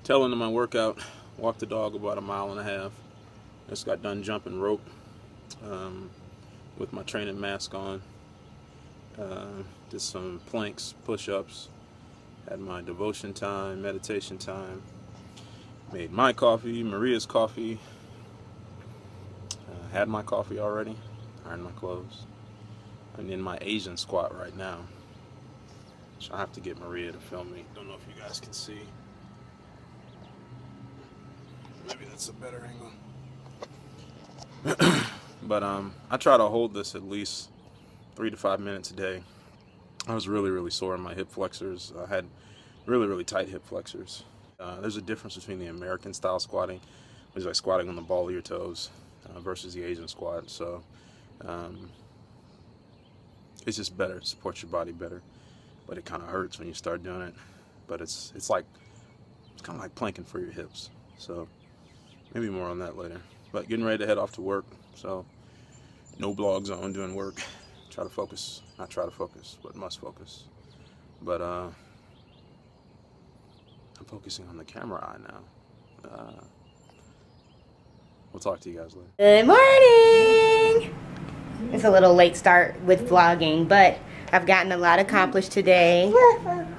Tail end of my workout, walked the dog about 1.5 miles. Just got done jumping rope with my training mask on. Did some planks, push-ups, had my devotion time, meditation time, made my coffee, Maria's coffee, had my coffee already, ironed my clothes. I'm in my Asian squat right now, so I have to get Maria to film me. Don't know if you guys can see. Maybe that's a better angle. But I try to hold this at least 3 to 5 minutes a day. I was really sore in my hip flexors. I had really tight hip flexors. There's a difference between the American style squatting, which is like squatting on the ball of your toes, versus the Asian squat. So it's just better, it supports your body better, but it kind of hurts when you start doing it. But it's kind of like planking for your hips. So maybe more on that later. But getting ready to head off to work, so no blogs on doing work. Try to focus, not try to focus, but must focus. But I'm focusing on the camera eye now. We'll talk to you guys later. Good morning! It's a little late start with vlogging, but I've gotten a lot accomplished today.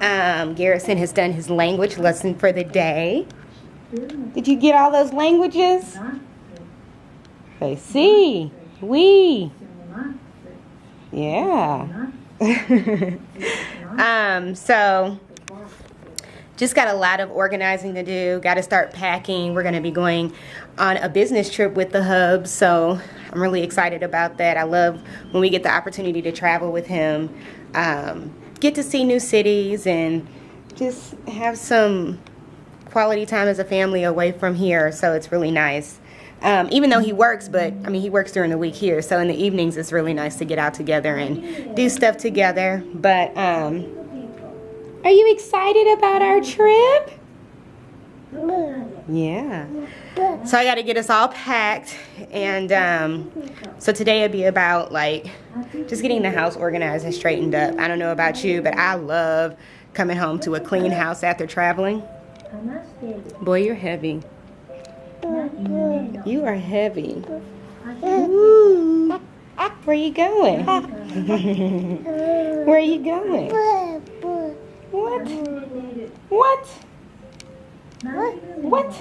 Garrison has done his language lesson for the day. Did you get all those languages? I see. Oui. Yeah. So just got a lot of organizing to do. Got to start packing. We're going to be going on a business trip with the hub, so I'm really excited about that. I love when we get the opportunity to travel with him, get to see new cities, and just have some quality time as a family away from here. So it's really nice. Even though he works, but I mean, he works during the week here, so in the evenings it's really nice to get out together and do stuff together. But are you excited about our trip? Yeah. So I got to get us all packed, and so today it'll be about like just getting the house organized and straightened up. I don't know about you, but I love coming home to a clean house after traveling. Boy, you're heavy. You are heavy. Ooh. Where you going? Where are you going? What? What? What?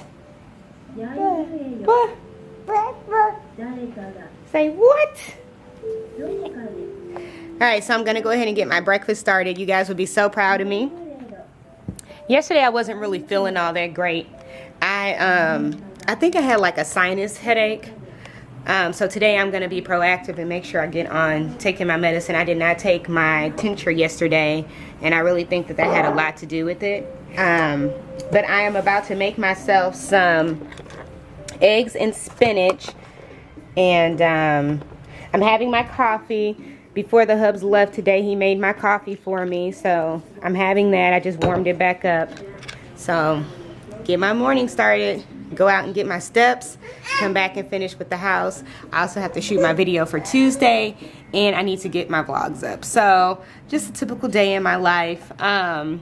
Say what? Alright, so I'm going to go ahead and get my breakfast started. You guys would be so proud of me. Yesterday I wasn't really feeling all that great. I think I had like a sinus headache. So today I'm going to be proactive and make sure I get on taking my medicine. I did not take my tincture yesterday, and I really think that had a lot to do with it. But I am about to make myself some eggs and spinach, and I'm having my coffee. Before the hubs left today, he made my coffee for me, so I'm having that. I just warmed it back up. So get my morning started, go out and get my steps, come back and finish with the house. I also have to shoot my video for Tuesday, and I need to get my vlogs up. So just a typical day in my life. I've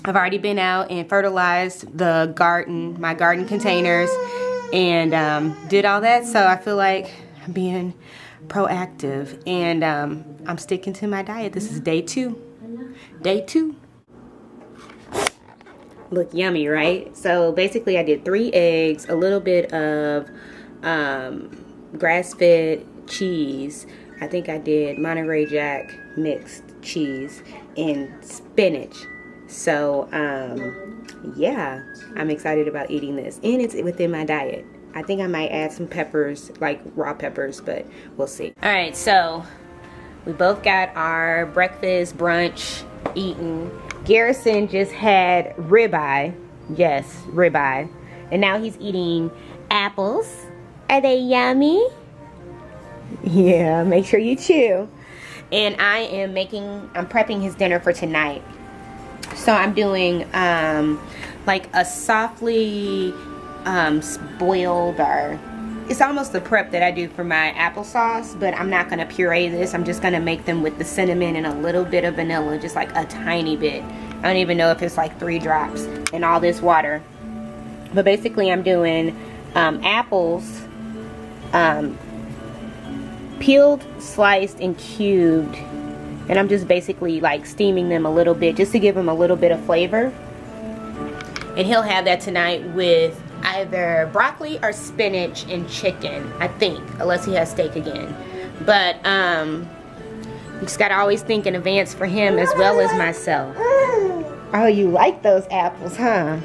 already been out and fertilized the garden, my garden containers, and did all that. So I feel like I'm being proactive, and I'm sticking to my diet. This is day 2. Day 2. Look yummy, right? So basically I did 3 eggs, a little bit of grass-fed cheese. I think I did Monterey Jack mixed cheese and spinach. So yeah, I'm excited about eating this, and it's within my diet. I think I might add some peppers, like raw peppers, but we'll see. All right, so we both got our breakfast, brunch eaten. Garrison just had ribeye. Yes, ribeye. And now he's eating apples. Are they yummy? Yeah, make sure you chew. And I'm prepping his dinner for tonight. So I'm doing like a softly boiled, or it's almost the prep that I do for my applesauce, but I'm not going to puree this. I'm just going to make them with the cinnamon and a little bit of vanilla, just like a tiny bit. I don't even know if it's like 3 drops, and all this water. But basically I'm doing apples, peeled, sliced, and cubed. And I'm just basically like steaming them a little bit just to give them a little bit of flavor. And he'll have that tonight with either broccoli or spinach and chicken, I think, unless he has steak again. But you just gotta always think in advance for him as well as myself. Oh, you like those apples, huh?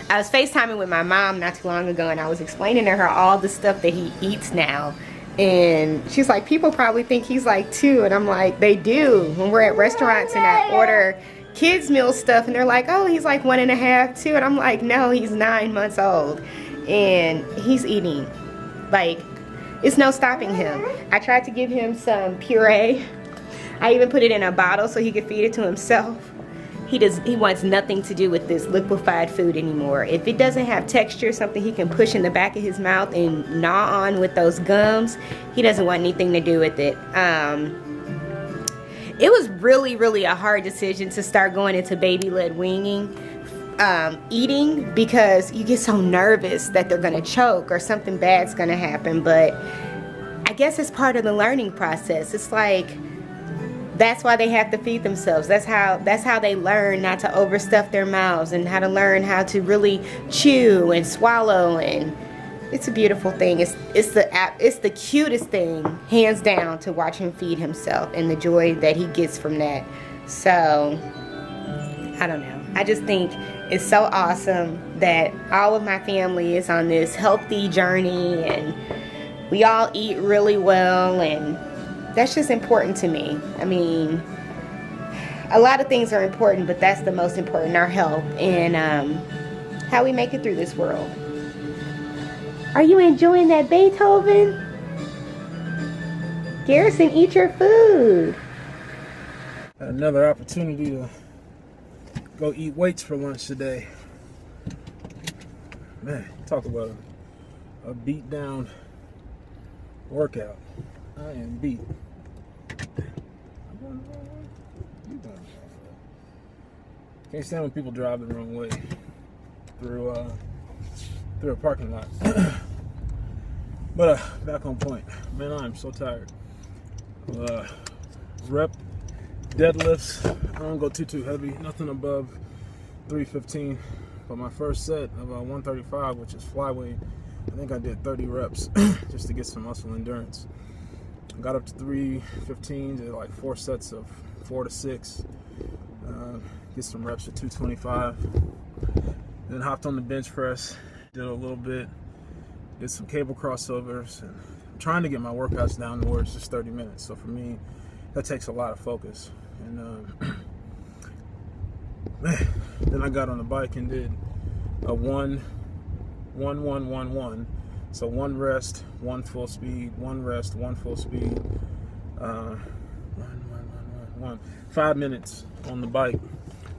I was FaceTiming with my mom not too long ago, and I was explaining to her all the stuff that he eats now. And she's like, people probably think he's like 2. And I'm like, they do. When we're at restaurants and I order kids meal stuff and they're like, oh, he's like 1.5, 2. And I'm like, no, he's 9 months old. And he's eating. Like, it's no stopping him. I tried to give him some puree. I even put it in a bottle so he could feed it to himself. He wants nothing to do with this liquefied food anymore. If it doesn't have texture, something he can push in the back of his mouth and gnaw on with those gums, he doesn't want anything to do with it. It was really, really a hard decision to start going into baby-led weaning, eating, because you get so nervous that they're going to choke or something bad's going to happen. But I guess it's part of the learning process. It's like, that's why they have to feed themselves. That's how they learn not to overstuff their mouths and how to learn how to really chew and swallow. And it's a beautiful thing. It's the cutest thing, hands down, to watch him feed himself and the joy that he gets from that. So I don't know. I just think it's so awesome that all of my family is on this healthy journey and we all eat really well, and that's just important to me. I mean, a lot of things are important, but that's the most important, our health and how we make it through this world. Are you enjoying that Beethoven? Garrison, eat your food. Another opportunity to go eat weights for lunch today. Man, talk about a beat down workout. I am beat. Can't stand when people drive the wrong way through a parking lot. But back on point. Man, I am so tired. Rep deadlifts. I don't go too heavy. Nothing above 315. But my first set of 135, which is flyweight, I think I did 30 reps just to get some muscle endurance. I got up to 315, did like 4 sets of 4 to 6. Get some reps at 225. Then hopped on the bench press, did a little bit, did some cable crossovers. And I'm trying to get my workouts down to where it's just 30 minutes. So for me, that takes a lot of focus. And man, then I got on the bike and did a 1-1-1-1. So 1 rest, 1 full speed, 1 rest, 1 full speed. 5 minutes on the bike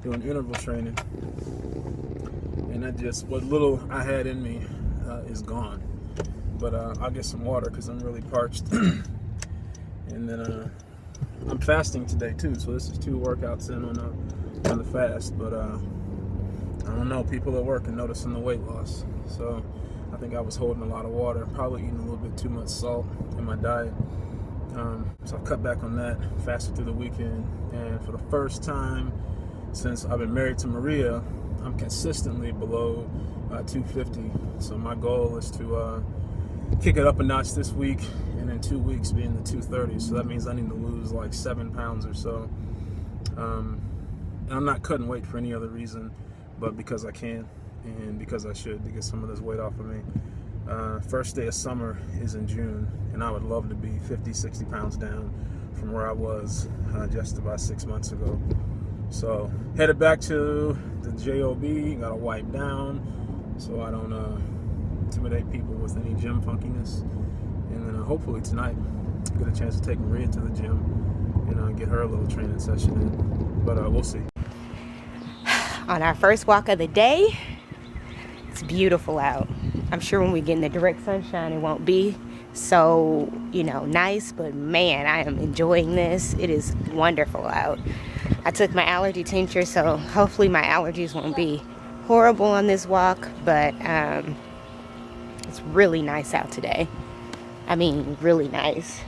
doing interval training. And that just, what little I had in me is gone. But I'll get some water because I'm really parched. And then I'm fasting today too, so this is 2 workouts in on the fast. But I don't know, people at work are noticing the weight loss. So I think I was holding a lot of water, probably eating a little bit too much salt in my diet. So I cut back on that, fasted through the weekend, and for the first time since I've been married to Maria, I'm consistently below 250. So my goal is to kick it up a notch this week, and in 2 weeks be in the 230s. So that means I need to lose like 7 pounds or so. And I'm not cutting weight for any other reason, but because I can and because I should, to get some of this weight off of me. First day of summer is in June, and I would love to be 50-60 pounds down from where I was just about 6 months ago. So headed back to the job, gotta wipe down so I don't intimidate people with any gym funkiness. And then hopefully tonight get a chance to take Maria to the gym and get her a little training session in. But we'll see. On our first walk of the day, it's beautiful out. I'm sure when we get in the direct sunshine, it won't be so, you know, nice, but man, I am enjoying this. It is wonderful out. I took my allergy tincture, so hopefully my allergies won't be horrible on this walk, but it's really nice out today. I mean, really nice.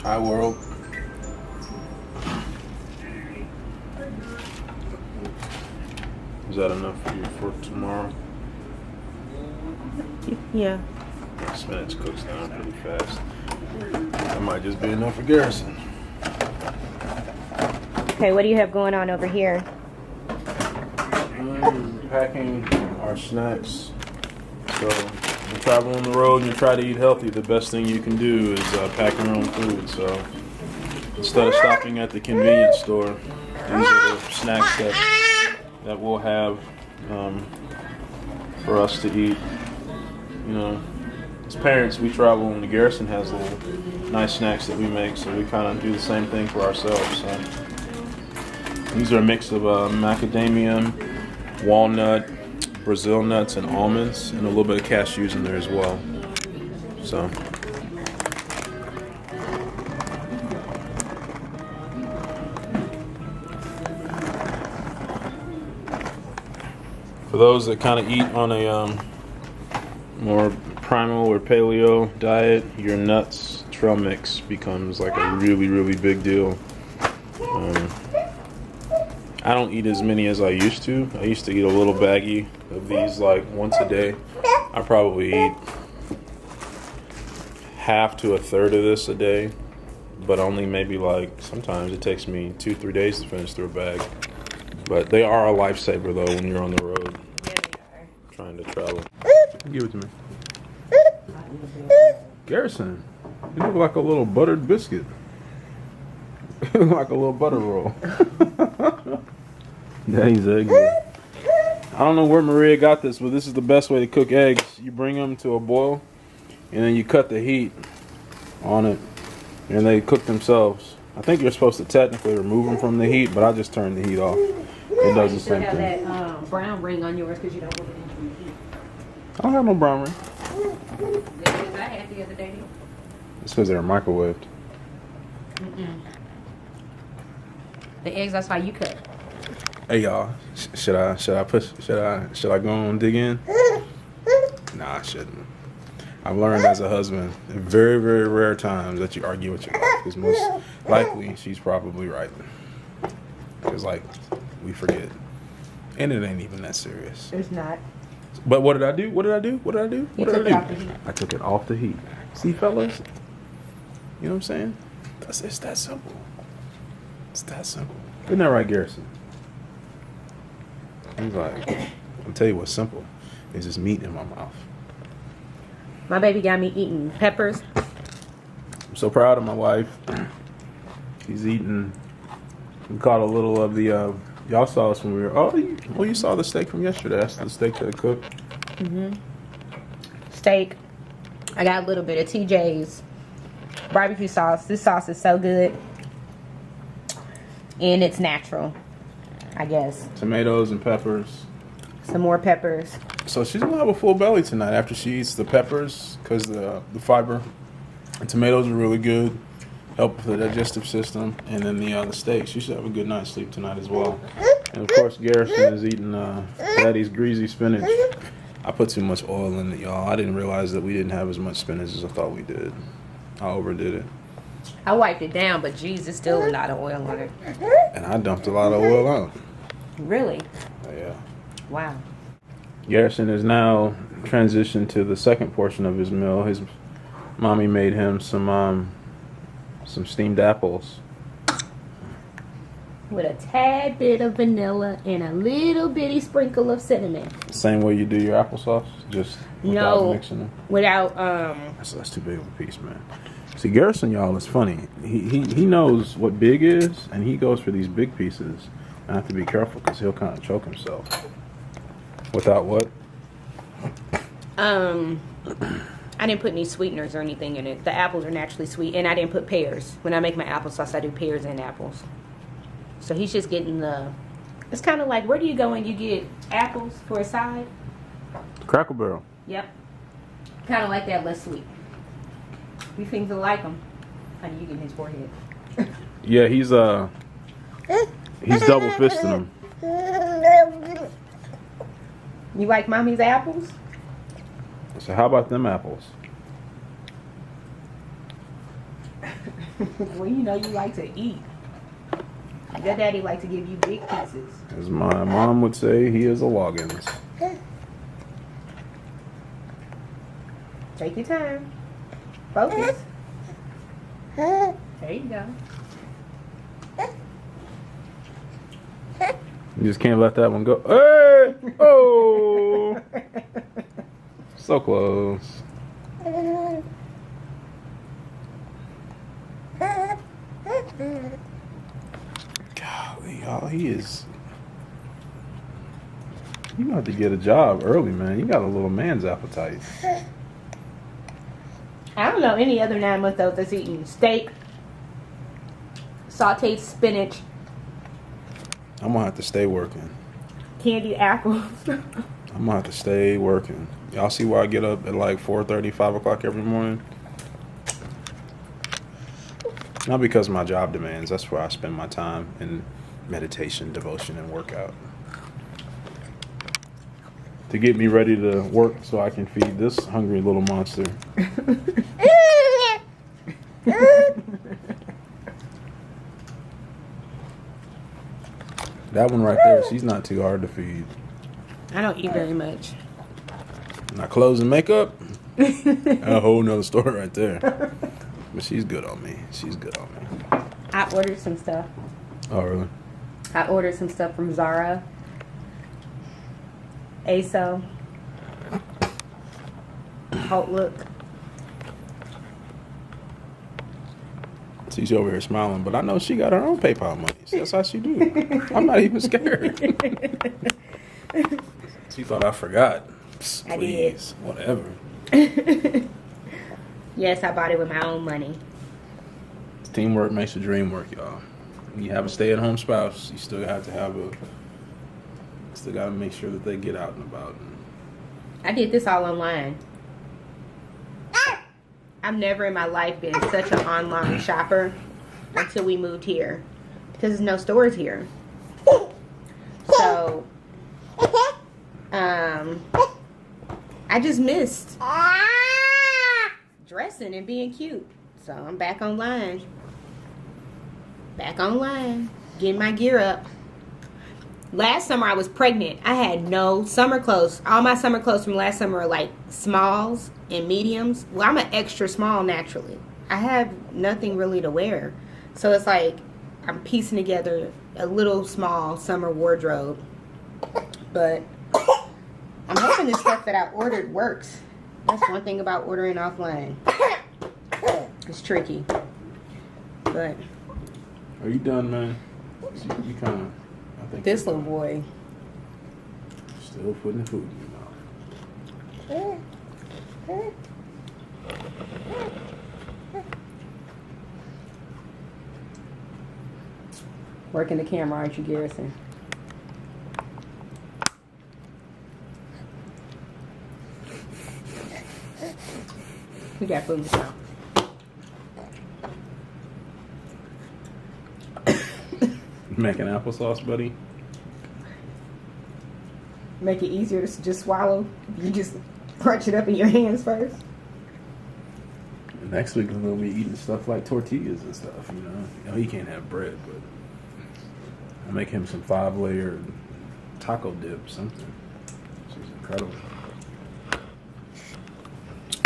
Hi, world. Is that enough for you for tomorrow? Yeah. Spinach cooks down pretty fast. That might just be enough for Garrison. Okay, what do you have going on over here? Packing our snacks. So, when you travel on the road and you try to eat healthy, the best thing you can do is pack your own food. So, instead of stopping at the convenience store, these are the snacks that we'll have for us to eat. You know, as parents, we travel and Garrison has little nice snacks that we make, so we kind of do the same thing for ourselves. So, these are a mix of macadamia, walnut, Brazil nuts, and almonds, and a little bit of cashews in there as well. So, for those that kind of eat on a more primal or paleo diet, your nuts trail mix becomes like a really, really big deal. I don't eat as many as I used to. I used to eat a little baggie of these like once a day. I probably eat half to a third of this a day, but only maybe like sometimes it takes me 2-3 days to finish through a bag. But they are a lifesaver though when you're on the road. Yeah, they are. Trying to travel. Give it to me. Garrison, you look like a little buttered biscuit. You look like a little butter roll. Daddy's eggs. I don't know where Maria got this, but this is the best way to cook eggs. You bring them to a boil, and then you cut the heat on it, and they cook themselves. I think you're supposed to technically remove them from the heat, but I just turn the heat off. It does the same thing. You still have that brown ring on yours because you don't want it into the heat. I don't have no brown ring. Because I had the other day. It's because they're microwaved. The eggs, that's why you cut. Hey y'all, should I go and dig in? Nah, I shouldn't. I've learned as a husband, in very, very rare times that you argue with your wife, because most likely she's probably right. Because like we forget, and it ain't even that serious. It's not. But what did I do? What did I do? What did I do? You What took did it I off the do? heat. I took it off the heat. See, fellas, you know what I'm saying? It's that simple. It's that simple. Isn't that right, Garrison? He's like, I'll tell you what's simple. It's just meat in my mouth. My baby got me eating peppers. I'm so proud of my wife. She's eating. We caught a little of the. Y'all saw us when we were. Oh, you saw the steak from yesterday. That's the steak that I cooked. Steak. I got a little bit of TJ's barbecue sauce. This sauce is so good. And it's natural, I guess. Tomatoes and peppers. Some more peppers. So she's gonna have a full belly tonight after she eats the peppers, because the fiber. The tomatoes are really good. help with the digestive system, and then the steaks. You should have a good night's sleep tonight as well. And of course, Garrison is eating Daddy's greasy spinach. I put too much oil in it, y'all. I didn't realize that we didn't have as much spinach as I thought we did. I overdid it. I wiped it down, but geez, there's still a lot of oil on it. And I dumped a lot of oil out. Really? Yeah. Wow. Garrison is now transitioned to the second portion of his meal. His mommy made him some steamed apples. With a tad bit of vanilla and a little bitty sprinkle of cinnamon. Same way you do your applesauce, just without mixing them. Without That's too big of a piece, man. See, Garrison, y'all, is funny. He knows what big is, and he goes for these big pieces. I have to be careful because he'll kind of choke himself. Without what? I didn't put any sweeteners or anything in it. The apples are naturally sweet, and I didn't put pears. When I make my applesauce, I do pears and apples. So he's just getting it's kind of like, where do you go and you get apples for a side? Cracker Barrel. Yep. Kind of like that, less sweet. These things will like them. Honey, you getting his forehead. Yeah, he's double fisting them. You like mommy's apples? So how about them apples? Well, you know you like to eat. Your daddy like to give you big pieces. As my mom would say, he is a Loggins. Take your time. Focus. There you go. You just can't let that one go. Hey! Oh! So close. Golly, y'all, you about to get a job early, man. You got a little man's appetite. I don't know any other 9-month-old that's eating steak, sauteed spinach, I'm gonna have to stay working. candied apples. I'm gonna have to stay working. Y'all see why I get up at like 4:30, 5 o'clock every morning? Not because of my job demands. That's where I spend my time in meditation, devotion, and workout. To get me ready to work so I can feed this hungry little monster. That one right there, she's not too hard to feed. I don't eat very much. Now clothes and makeup, a whole nother story right there. But she's good on me. She's good on me. I ordered some stuff. Oh, really? I ordered some stuff from Zara, ASO, Outlook. She's over here smiling, but I know she got her own PayPal money. So that's how she do. I'm not even scared. She thought I forgot. Psst, I please, whatever. Yes, I bought it with my own money. Teamwork makes the dream work, y'all. When you have a stay-at-home spouse, you still have to still got to make sure that they get out and about. I did this all online. I've never in my life been such an online shopper until we moved here, because there's no stores here. So, I just missed dressing and being cute. So I'm back online. Getting my gear up. Last summer I was pregnant. I had no summer clothes. All my summer clothes from last summer are like smalls and mediums. Well, I'm an extra small naturally. I have nothing really to wear. So it's like I'm piecing together a little small summer wardrobe. But I'm hoping the stuff that I ordered works. That's one thing about ordering offline. It's tricky. But Are you done, man? You kind of, I think. this little boy. Still putting the food in your mouth. Working the camera, aren't you, Garrison? We got food now. Making applesauce, buddy. Make it easier to just swallow. You just crunch it up in your hands first. Next week we're gonna be eating stuff like tortillas and stuff. You know he can't have bread, but I'll make him some 5-layer taco dip, something. She's incredible.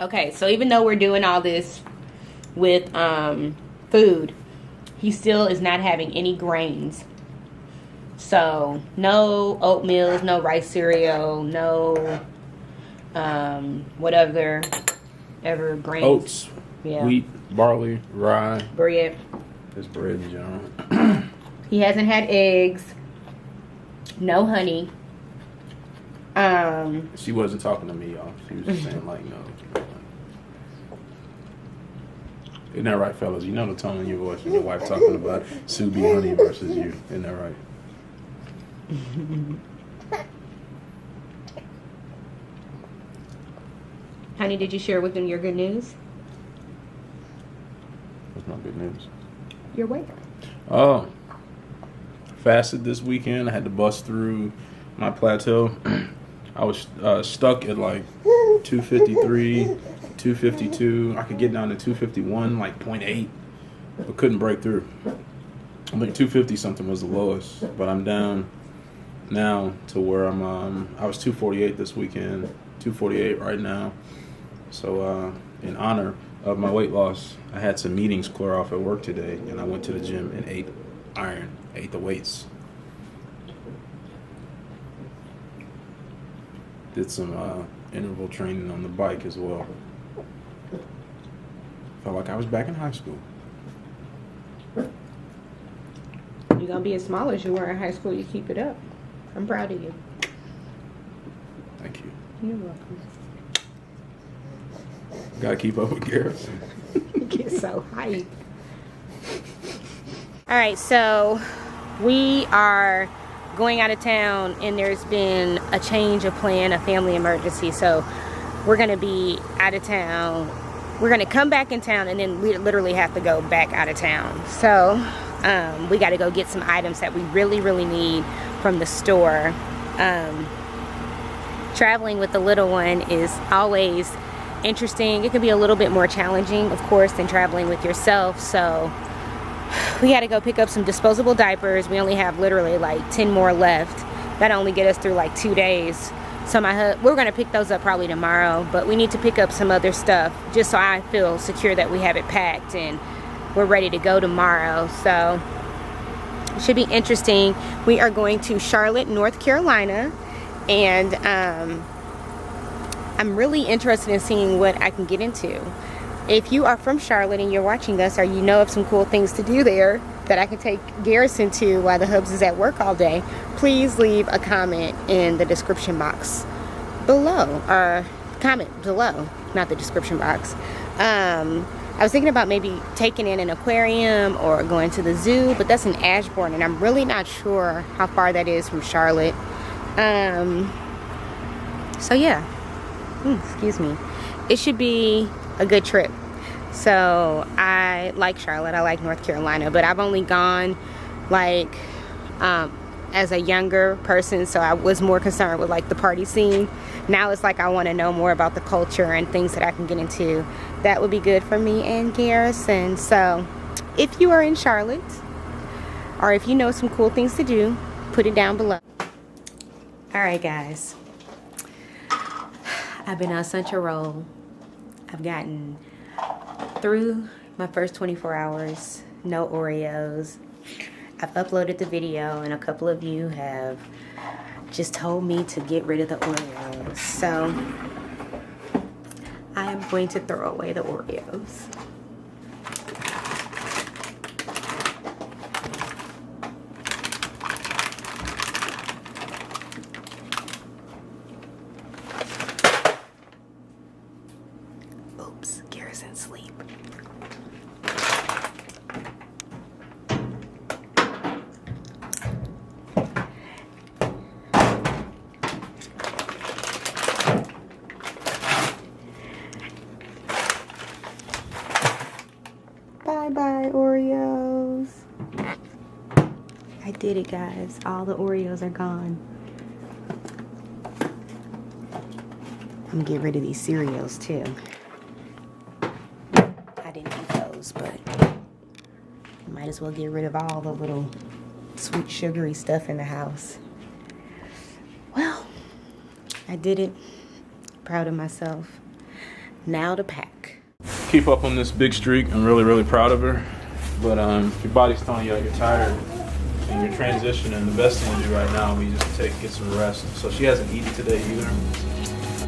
Okay, so even though we're doing all this with food, he still is not having any grains. So no oatmeal, no rice cereal, no whatever ever grains. Oats, yeah. Wheat, barley, rye, bread. just bread in general. He hasn't had eggs. No honey. She wasn't talking to me, y'all. She was just saying like no. Isn't that right, fellas? You know the tone in your voice when your wife talking about Sue B honey versus you. Isn't that right? Honey, did you share with them your good news? What's my good news? Your weight. Oh, fasted this weekend. I had to bust through my plateau. I was stuck at like 253, 252. I could get down to 251, like 0.8, but couldn't break through. I think 250 something was the lowest, but I'm down now to where I'm. I was 248 this weekend, 248 right now. So in honor of my weight loss, I had some meetings clear off at work today, and I went to the gym and ate the weights. Did some interval training on the bike as well. Felt like I was back in high school. You're gonna be as small as you were in high school. You keep it up. I'm proud of you. Thank you. You're welcome. Gotta keep up with Garrison. You get so hyped. All right, so we are going out of town, and there's been a change of plan, a family emergency. So we're gonna be out of town. We're gonna come back in town, and then we literally have to go back out of town. So we got to go get some items that we really, really need from the store. Traveling with the little one is always interesting. It can be a little bit more challenging, of course, than traveling with yourself. So we got to go pick up some disposable diapers. We only have literally like 10 more left. That'll only get us through like 2 days. So we're going to pick those up probably tomorrow, but we need to pick up some other stuff just so I feel secure that we have it packed and we're ready to go tomorrow. So it should be interesting. We are going to Charlotte, North Carolina, and I'm really interested in seeing what I can get into. If you are from Charlotte and you're watching us, or you know of some cool things to do there that I can take Garrison to while the hubs is at work all day, please leave a comment in the description box below, or comment below, not the description box. I was thinking about maybe taking in an aquarium or going to the zoo, but that's in Ashbourne, and I'm really not sure how far that is from Charlotte. So yeah, excuse me. It should be a good trip. So I like Charlotte, I like North Carolina, but I've only gone like as a younger person, so I was more concerned with like the party scene. Now it's like I want to know more about the culture and things that I can get into. That would be good for me and Garrison. So if you are in Charlotte, or if you know some cool things to do, put it down below. Alright guys, I've been on such a roll. I've gotten through my first 24 hours, no Oreos. I've uploaded the video, and a couple of you have just told me to get rid of the Oreos. So I am going to throw away the Oreos. Oops, Garrison's asleep. did it, guys. All the Oreos are gone. I'm gonna get rid of these cereals too. I didn't eat those, but might as well get rid of all the little sweet sugary stuff in the house. Well, I did it. Proud of myself. Now to pack. Keep up on this big streak. I'm really, really proud of her. But if your body's telling you that you're tired and you're transitioning, the best thing to do right now will be just get some rest. So she hasn't eaten today either.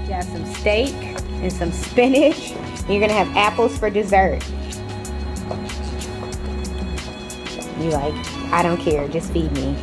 Got some steak and some spinach. You're gonna have apples for dessert. You like, I don't care, just feed me.